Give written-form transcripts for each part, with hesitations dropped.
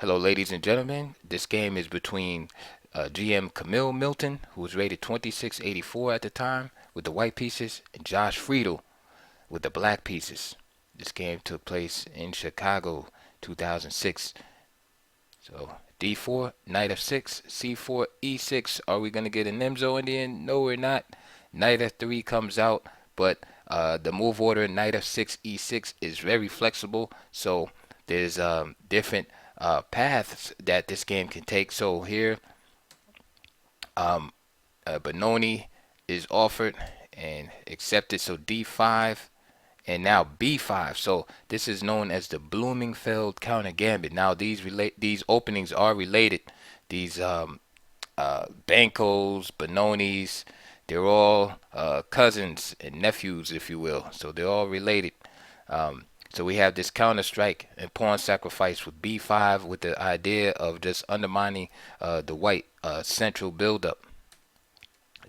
Hello, ladies and gentlemen. This game is between GM Kamil Milton, who was rated 2684 at the time with the white pieces, and Josh Friedel with the black pieces. This game took place in Chicago, 2006. So D4, Knight f6, C4, E6. Are we going to get a Nimzo Indian? No, we're not. Knight f3 comes out, but the move order Knight f6, E6 is very flexible. So there's different paths that this game can take. So here, um, Benoni is offered and accepted. So D5 and now B5. So this is known as the Blumenfeld counter gambit. Now these openings are related. These Bancos, Benonis, they're all cousins and nephews, if you will. So they're all related. So we have this counter strike and pawn sacrifice with B5 with the idea of just undermining the white central buildup.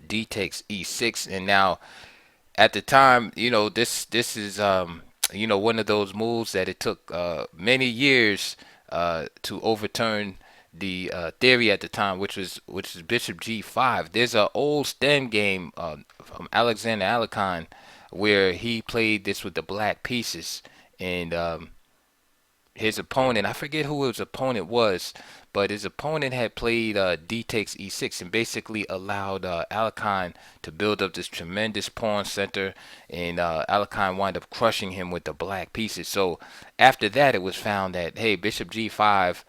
D takes E6, and now at the time, this is one of those moves that it took many years to overturn the theory at the time, which is Bishop G5. There's an old Sten game from Alexander Alekhine where he played this with the black pieces, and his opponent, I forget who his opponent was, but his opponent had played d takes e6 and basically allowed Alekhine to build up this tremendous pawn center, and Alekhine wound up crushing him with the black pieces. So after that, it was found that, hey, Bishop g5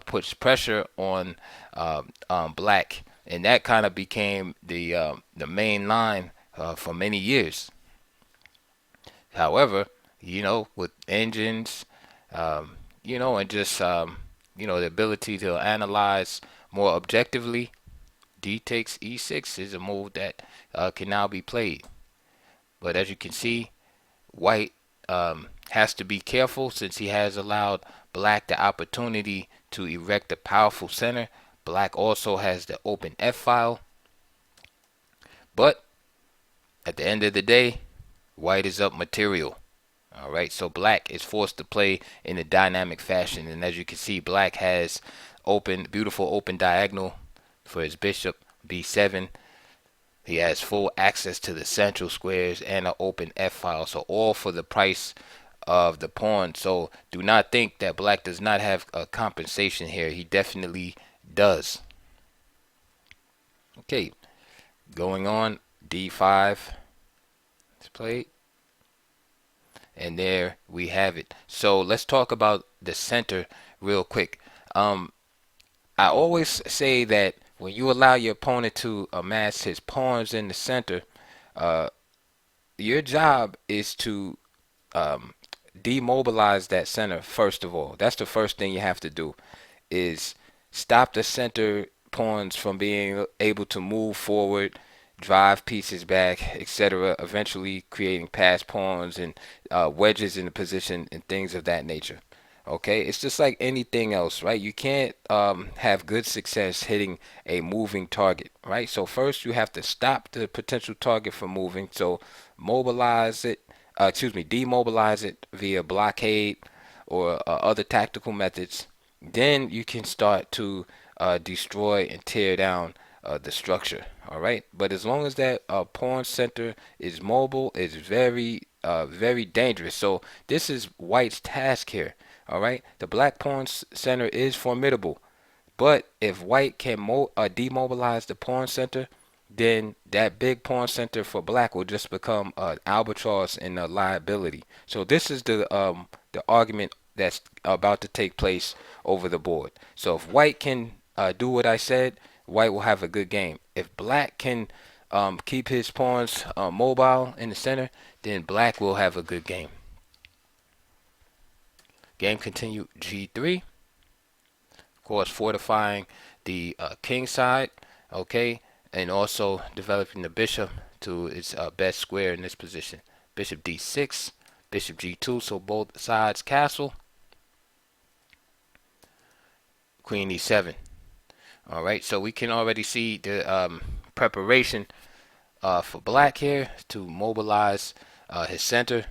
puts pressure on black, and that kind of became the main line for many years. However, with engines, and just the ability to analyze more objectively, D takes E6 is a move that can now be played. But as you can see, white has to be careful since he has allowed black the opportunity to erect a powerful center. Black also has the open F file. But at the end of the day, white is up material. All right, so black is forced to play in a dynamic fashion, and as you can see, black has beautiful open diagonal for his bishop b7. He has full access to the central squares and an open f file, so all for the price of the pawn. So do not think that black does not have a compensation here. He definitely does. Okay, going on, d5 is played. And there we have it. So let's talk about the center real quick. I always say that when you allow your opponent to amass his pawns in the center, uh, your job is to demobilize that center first of all. That's the first thing you have to do, is stop the center pawns from being able to move forward, drive pieces back, etc., eventually creating pass pawns and wedges in the position and things of that nature. Okay, it's just like anything else, right? You can't have good success hitting a moving target, right? So first you have to stop the potential target from moving. So mobilize it, demobilize it via blockade or other tactical methods. Then you can start to destroy and tear down the structure. All right, but as long as that pawn center is mobile, it's very dangerous. So this is white's task here. All right, the black pawn center is formidable, but if white can demobilize the pawn center, then that big pawn center for black will just become an albatross and a liability. So this is the argument that's about to take place over the board. So if white can do what I said, white will have a good game. If black can keep his pawns mobile in the center, then black will have a good game. Game continued G3. Of course, fortifying the king side, okay, and also developing the bishop to its best square in this position. Bishop D6, Bishop G2, so both sides castle. Queen E7. All right, so we can already see the preparation for black here to mobilize his center,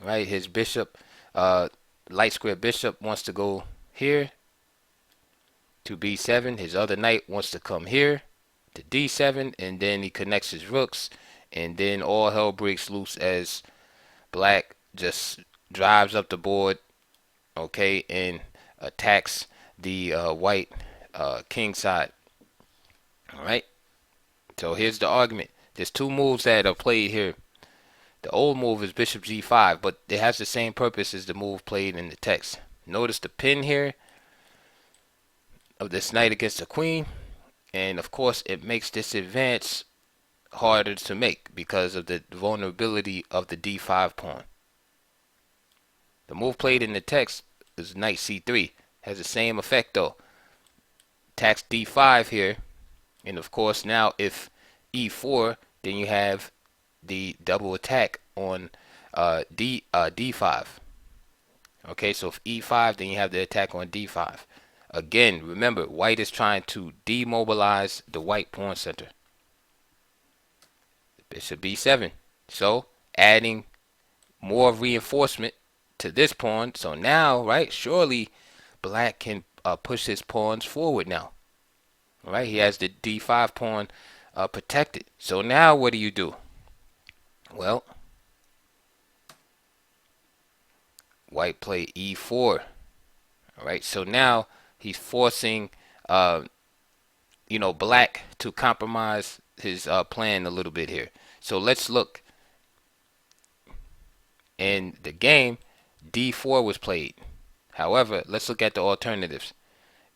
right? His bishop, light square bishop, wants to go here, to b7. His other knight wants to come here to d7, and then he connects his rooks, and then all hell breaks loose as black just drives up the board, okay, and attacks the white king side. All right. So here's the argument. There's two moves that are played here. The old move is bishop g5, but it has the same purpose as the move played in the text. Notice the pin here of this knight against the queen, and of course it makes this advance harder to make because of the vulnerability of the d5 pawn. The move played in the text is knight c3. Has the same effect though. Attacks d5 here, and of course now if e4, then you have the double attack on d5. Okay, so if e5, then you have the attack on d5. Again, remember, white is trying to demobilize the white pawn center. Bishop b7. So adding more reinforcement to this pawn. So now, right, surely black can push his pawns forward now. All right, he has the d5 pawn protected. So now what do you do? Well, white play e4. All right, so now he's forcing black to compromise his plan a little bit here. So let's look. In the game, d4 was played. However, let's look at the alternatives.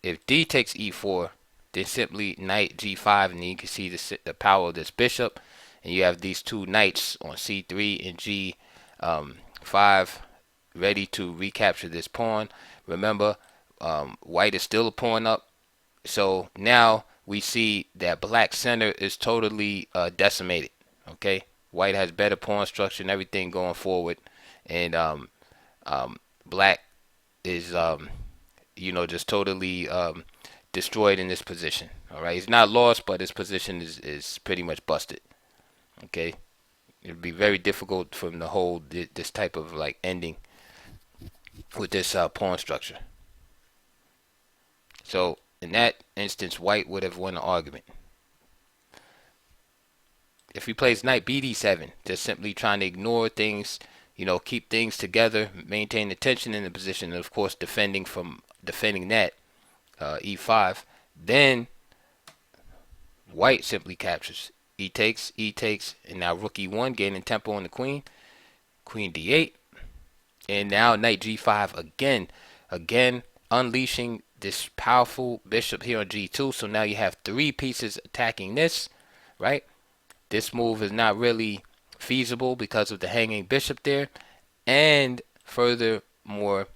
If d takes e4, then simply knight g5, and then you can see the power of this bishop, and you have these two knights on c3 and g5 ready to recapture this pawn. Remember, white is still a pawn up, so now we see that black center is totally decimated. Okay, white has better pawn structure and everything going forward, and black is just totally destroyed in this position. All right, he's not lost, but his position is pretty much busted. Okay, it would be very difficult for him to hold this type of like ending with this pawn structure. So in that instance, white would have won the argument. If he plays knight bd7, just simply trying to ignore things, keep things together, maintain the tension in the position, and of course defending that e5, then white simply captures. E takes, and now rook e1, gaining tempo on the queen. Queen d8, and now knight g5 again unleashing this powerful bishop here on g2. So now you have three pieces attacking this, right? This move is not really feasible because of the hanging bishop there, and furthermore,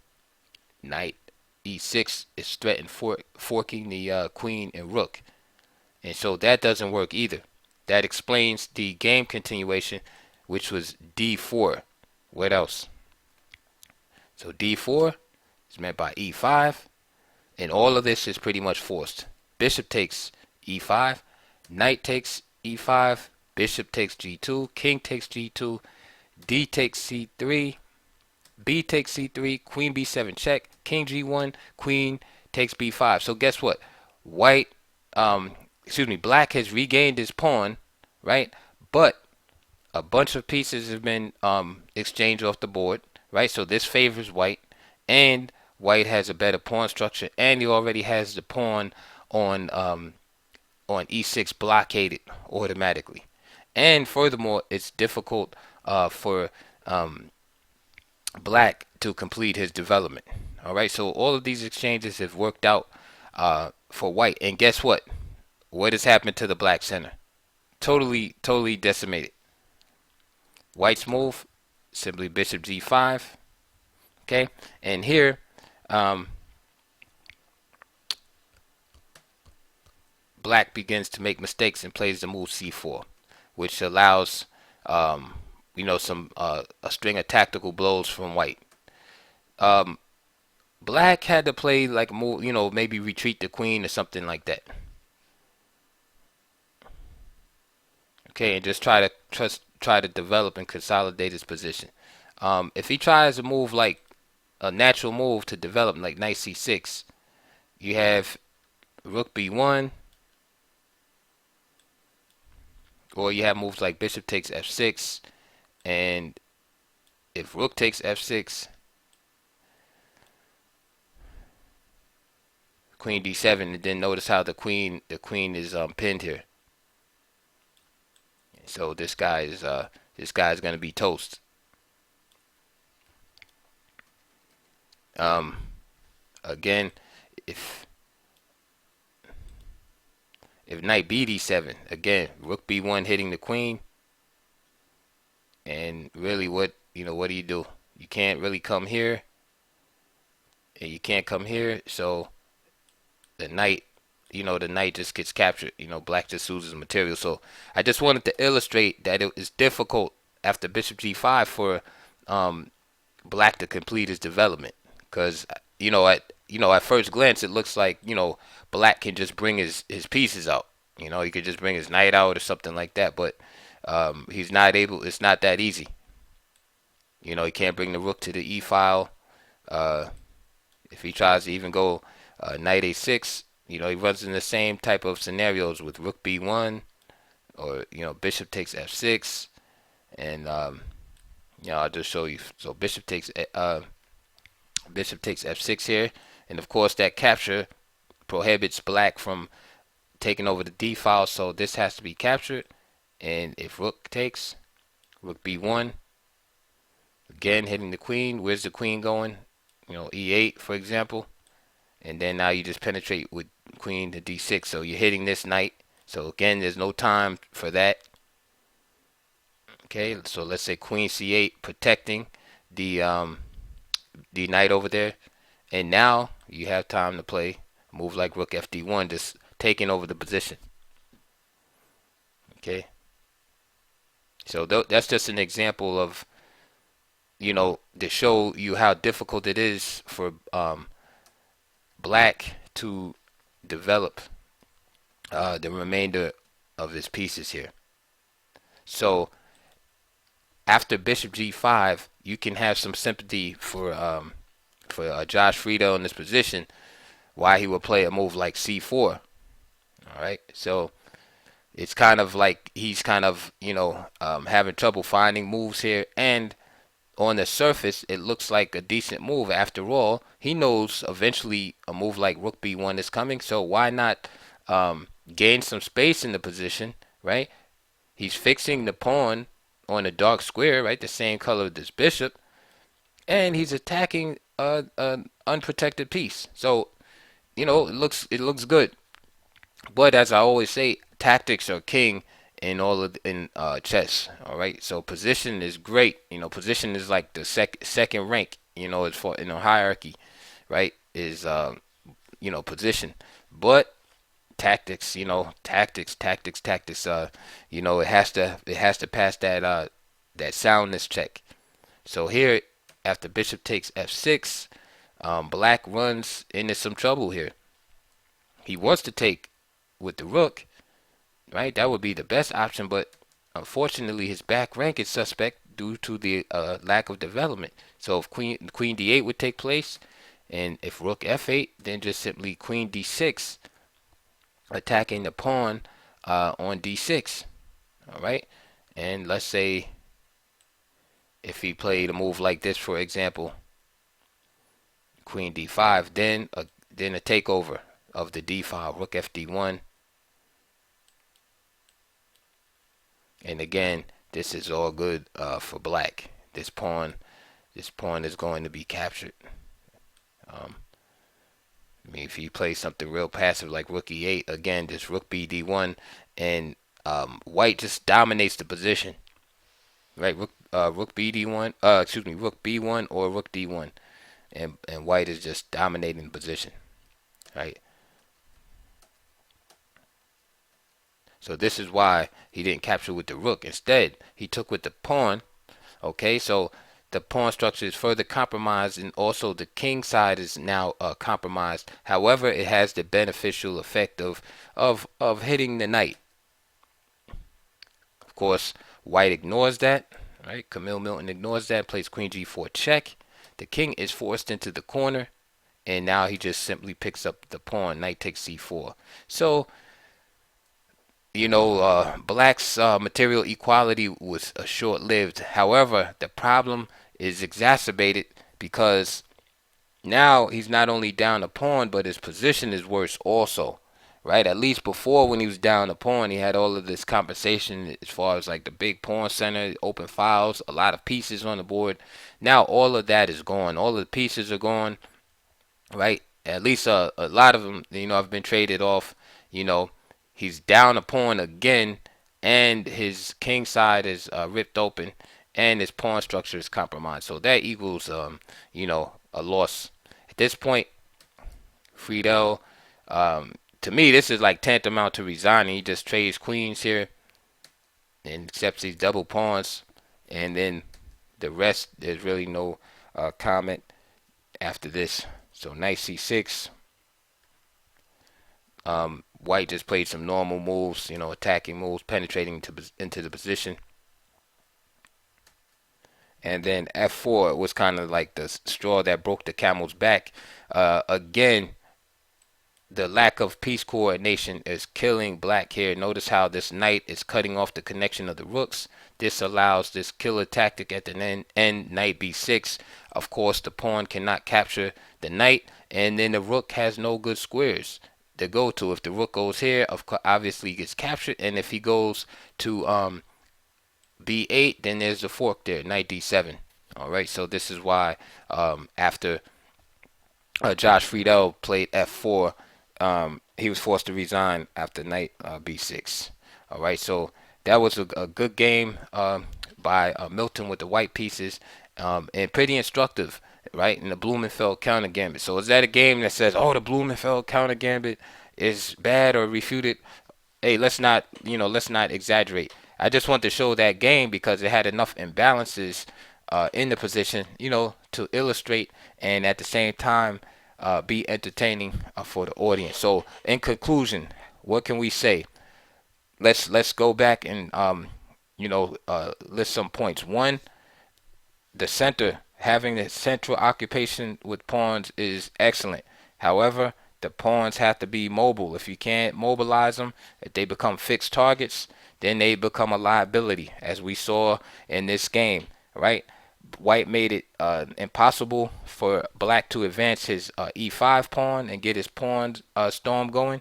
knight e6 is threatened forking the queen and rook, and so that doesn't work either. That explains the game continuation, which was d4. What else? So d4 is met by e5, and all of this is pretty much forced. Bishop takes e5, knight takes e5, bishop takes g2, king takes g2, d takes c3, b takes c3, queen b7 check, king g1, queen takes b5. So guess what? Black has regained his pawn, right? But a bunch of pieces have been exchanged off the board, right? So this favors white, and white has a better pawn structure, and he already has the pawn on e6 blockaded automatically. And furthermore, it's difficult for black to complete his development. All right, so all of these exchanges have worked out for white, and guess what? What has happened to the black center? Totally decimated. White's move, simply bishop g5. Okay, and here black begins to make mistakes and plays the move c4, which allows some a string of tactical blows from white. Black had to play like a move, maybe retreat the queen or something like that. Okay, and just try to develop and consolidate his position. If he tries a move like a natural move to develop, like knight c6, you have rook b1, or you have moves like bishop takes f6, and if rook takes f6, queen d7, and then notice how the queen is pinned here. So this guy is going to be toast. Again, if knight b d7, again rook b1 hitting the queen, and really what do you do? You can't really come here, and you can't come here, so the knight just gets captured. Black just loses material. So I just wanted to illustrate that it is difficult after bishop g5 for black to complete his development, because at first glance it looks like black can just bring his pieces out. He could just bring his knight out or something like that, but he's not able. It's not that easy. He can't bring the rook to the e file. If he tries to even go knight a6, he runs in the same type of scenarios with rook b1, or bishop takes f6, and I'll just show you. So bishop takes f6 here, and of course that capture prohibits black from taking over the d file, so this has to be captured. And if rook takes, rook b1, again hitting the queen. Where's the queen going? e8 for example, and then now you just penetrate with queen to d6, so you're hitting this knight. So again, there's no time for that. Okay, so let's say queen c8, protecting the knight over there, and now you have time to play a move like rook fd1, just taking over the position. Okay, so that's just an example of to show you how difficult it is for black to develop the remainder of his pieces here. So after bishop g5, you can have some sympathy for Josh Friedel in this position, why he would play a move like c4. All right, so it's kind of like he's kind of having trouble finding moves here, and on the surface it looks like a decent move. After all, he knows eventually a move like rook b1 is coming, so why not gain some space in the position, right? He's fixing the pawn on a dark square, right, the same color as this bishop, and he's attacking an unprotected piece. So it looks good. But as I always say, tactics are king in chess. All right, so position is great. Position is like the second rank. As for hierarchy, right? Is position, but tactics. Tactics. It has to pass that soundness check. So here, after bishop takes f6, black runs into some trouble here. He wants to take with the rook, right? That would be the best option, but unfortunately his back rank is suspect due to the lack of development. So if queen d8 would take place, and if rook f8, then just simply queen d6, attacking the pawn on d6. All right, and let's say if he played a move like this, for example, queen d5, then a takeover of the d file, rook fd1. And again, this is all good for black. This pawn is going to be captured. If he plays something real passive like rook e8, again, this rook bd1, and white just dominates the position. Right, rook bd1, rook b1 or rook d1, and white is just dominating the position. Right. So this is why he didn't capture with the rook. Instead, he took with the pawn. Okay, so the pawn structure is further compromised, and also the king side is now compromised. However, it has the beneficial effect of hitting the knight. Of course, white ignores that. Right, Kamil Milton ignores that. Plays queen g4 check. The king is forced into the corner, and now he just simply picks up the pawn. Knight takes c4. So black's material equality was short-lived. However, the problem is exacerbated because now he's not only down a pawn, but his position is worse also, right? At least before, when he was down a pawn, he had all of this compensation as far as like the big pawn center, open files, a lot of pieces on the board. Now all of that is gone. All of the pieces are gone, right? At least a lot of them, have been traded off. You know, he's down a pawn again, and his king side is ripped open, and his pawn structure is compromised. So that equals, a loss. At this point, Friedel, to me, this is like tantamount to resigning. He just trades queens here and accepts these double pawns, and then the rest, there's really no comment after this. So knight c6. White just played some normal moves, attacking moves, penetrating into the position. And then f4 was kind of like the straw that broke the camel's back. Again, the lack of piece coordination is killing black here. Notice how this knight is cutting off the connection of the rooks. This allows this killer tactic at the end, knight b6. Of course, the pawn cannot capture the knight, and then the rook has no good squares to go to. If the rook goes here, obviously he gets captured, and if he goes to b8, then there's the fork there, knight d7. All right, so this is why after Josh Friedel played f4, he was forced to resign after knight b6. All right, so that was a good game by Milton with the white pieces, and pretty instructive, right, in the Blumenfeld counter gambit. So is that a game that says, oh, the Blumenfeld counter gambit is bad or refuted? Hey, let's not exaggerate. I just want to show that game because it had enough imbalances in the position, to illustrate and at the same time be entertaining for the audience. So in conclusion, what can we say? Let's go back and list some points. One, the center, having the central occupation with pawns is excellent. However, the pawns have to be mobile. If you can't mobilize them, if they become fixed targets, then they become a liability, as we saw in this game, right? White made it impossible for black to advance his e5 pawn and get his pawn storm going.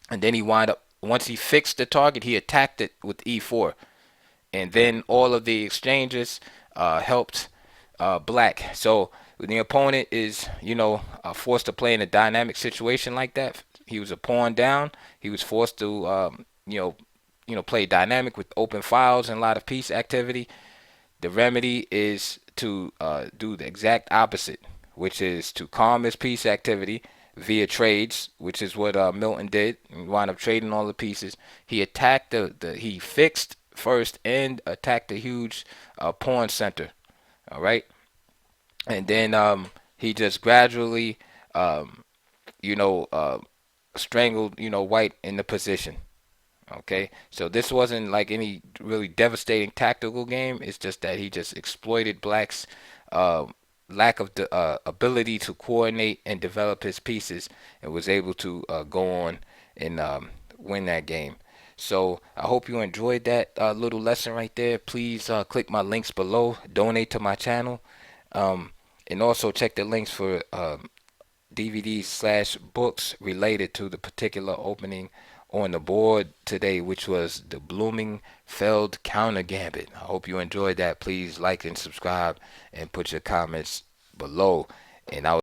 And then he wound up, once he fixed the target, he attacked it with e4. And then all of the exchanges helped black. So when the opponent is, forced to play in a dynamic situation like that, he was a pawn down. He was forced to, play dynamic with open files and a lot of piece activity. The remedy is to do the exact opposite, which is to calm his piece activity via trades, which is what Milton did. He wound up trading all the pieces. He attacked he fixed first and attacked the huge pawn center. All right, and then he just gradually, strangled, white in the position. Okay, so this wasn't like any really devastating tactical game. It's just that he just exploited black's lack of the ability to coordinate and develop his pieces, and was able to go on and win that game. So I hope you enjoyed that little lesson right there. Please click my links below, donate to my channel, and also check the links for DVDs/books related to the particular opening on the board today, which was the Blumenfeld counter gambit. I hope you enjoyed that. Please like and subscribe and put your comments below. And I